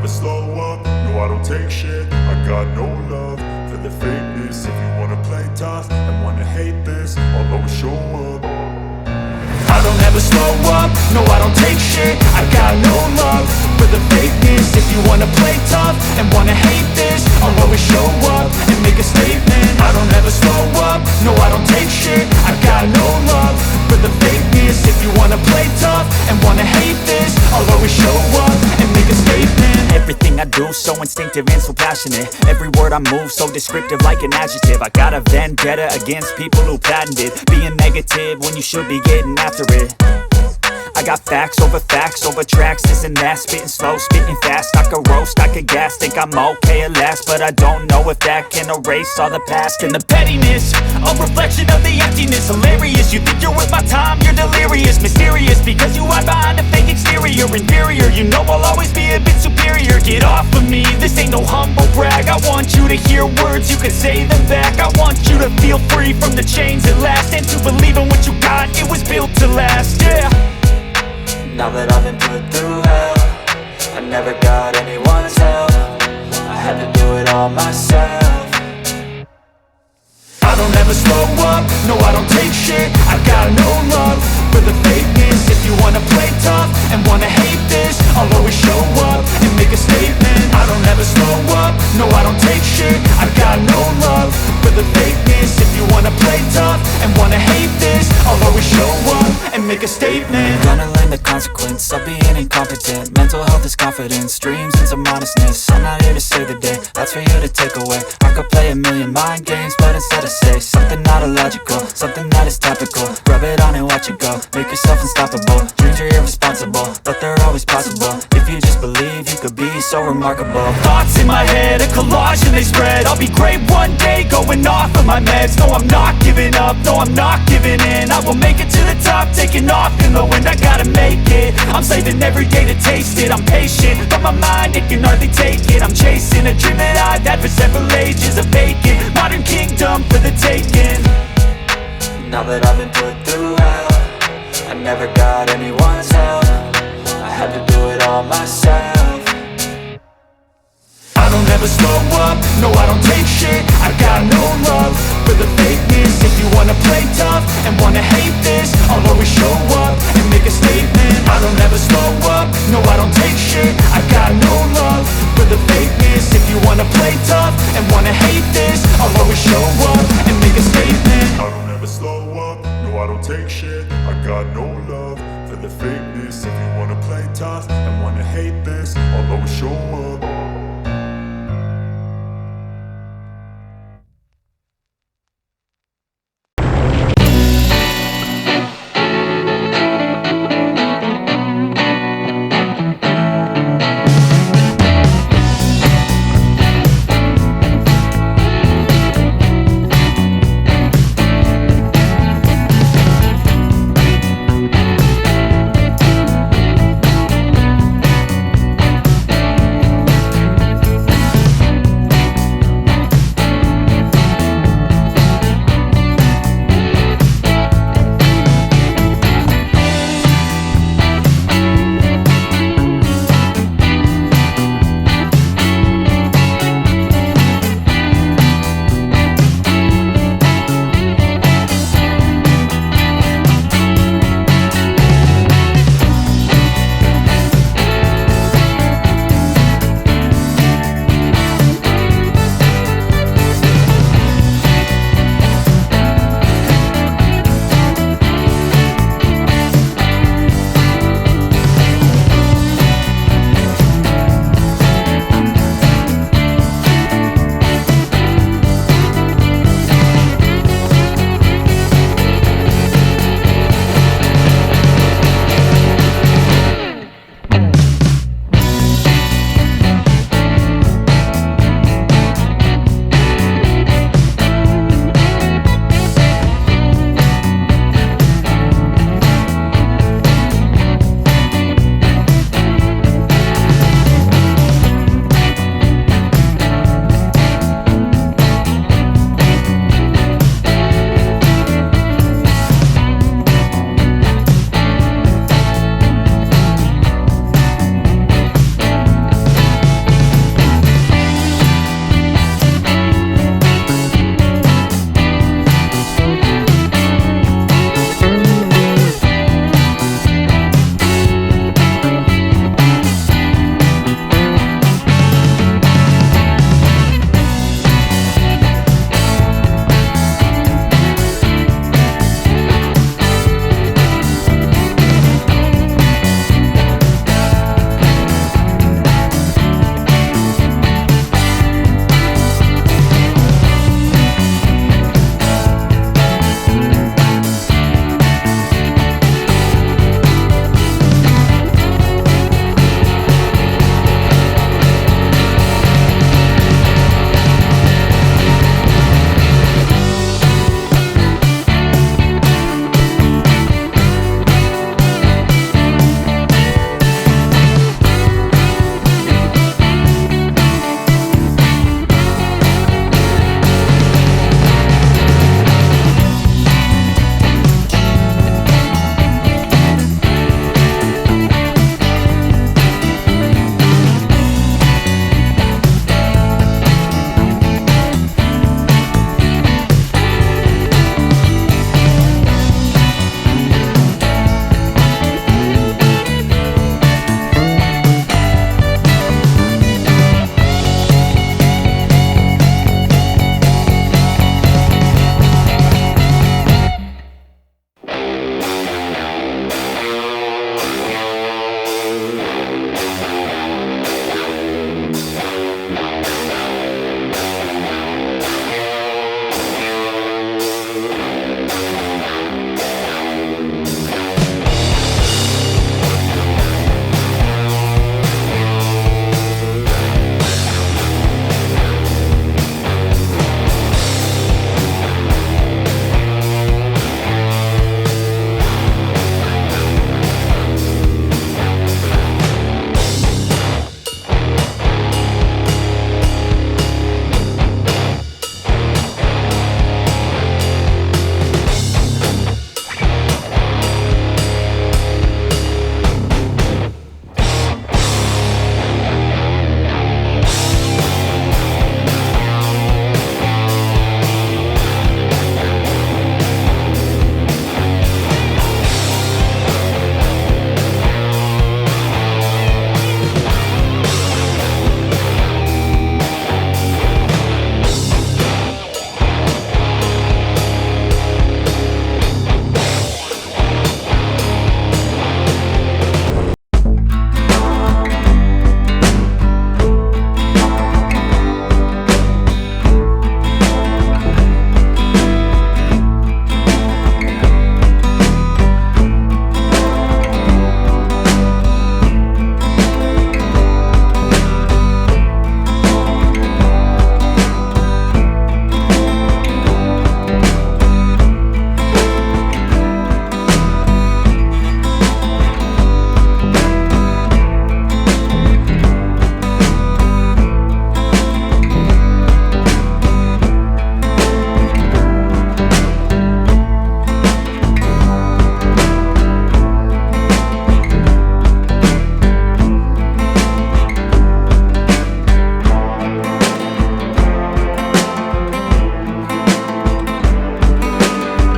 slow up, no I don't take shit. I got no love for the fakeness. If you wanna play tough and wanna hate this, I'll always show up. I don't ever slow up, no I don't take shit. I got no love for the fakeness. If you wanna play tough and wanna hate this, I'll always show up and make a statement. I don't ever slow up, no I don't take shit. I got no love for the fakeness. If you wanna play tough and wanna hate this, I'll always show up and make a statement. Everything I do so instinctive and so passionate. Every word I move so descriptive like an adjective. I got a vendetta against people who patented being negative when you should be getting after it. I got facts over tracks, this and that. Spitting slow, spitting fast, I could roast, I could gas. Think I'm okay at last, but I don't know if that can erase all the past. And the pettiness, a reflection of the emptiness. Hilarious, you think you're worth my time, you're delirious. Mysterious, because you hide behind a fake exterior. Inferior, you know I'll always be a bit superior. Get off of me, this ain't no humble brag. I want you to hear words, you can say them back. I want you to feel free from the chains at last, and to believe in what you got, it was built to last, yeah. Now that I've been put through hell, I never got anyone's help. I had to do it all myself. I don't ever slow up, no I don't take shit. I got no love for the fakeness. If you wanna play tough and wanna hate this, I'll always show up and make a statement. I don't ever slow up, no I don't take shit. I got no love for the fakeness. If you wanna play tough and wanna hate this, I'll always show up and make a statement. Gonna learn the consequence of being incompetent. Mental health is confidence, dreams and some honestness. I'm not here to save the day, that's for you to take away. I could play a million mind games, but instead I say something not illogical, something that is topical. Rub it on and watch it go, make yourself unstoppable. Dreams are irresponsible, but they're always possible. If you just believe, you could be so remarkable. Thoughts in my head, a collage and they spread. I'll be great one day, going off of my meds. No, I'm not giving up, no, I'm not giving in. I will make it to the top, taking off in the wind. I gotta make it, I'm saving every day to taste it. I'm patient, but my mind, it can hardly take it. I'm chasing a dream that I've had for several ages. A vacant, modern kingdom for the taking. Now that I've been put through hell, I never got anyone's help. I had to do it all myself. I don't ever slow up, no I don't take shit. I got no love for the fakeness. If you wanna play tough and wanna hate this, I'll always show up and make a statement. I don't ever slow up, no I don't take shit. I got no love for the fakeness. If you wanna play tough and wanna hate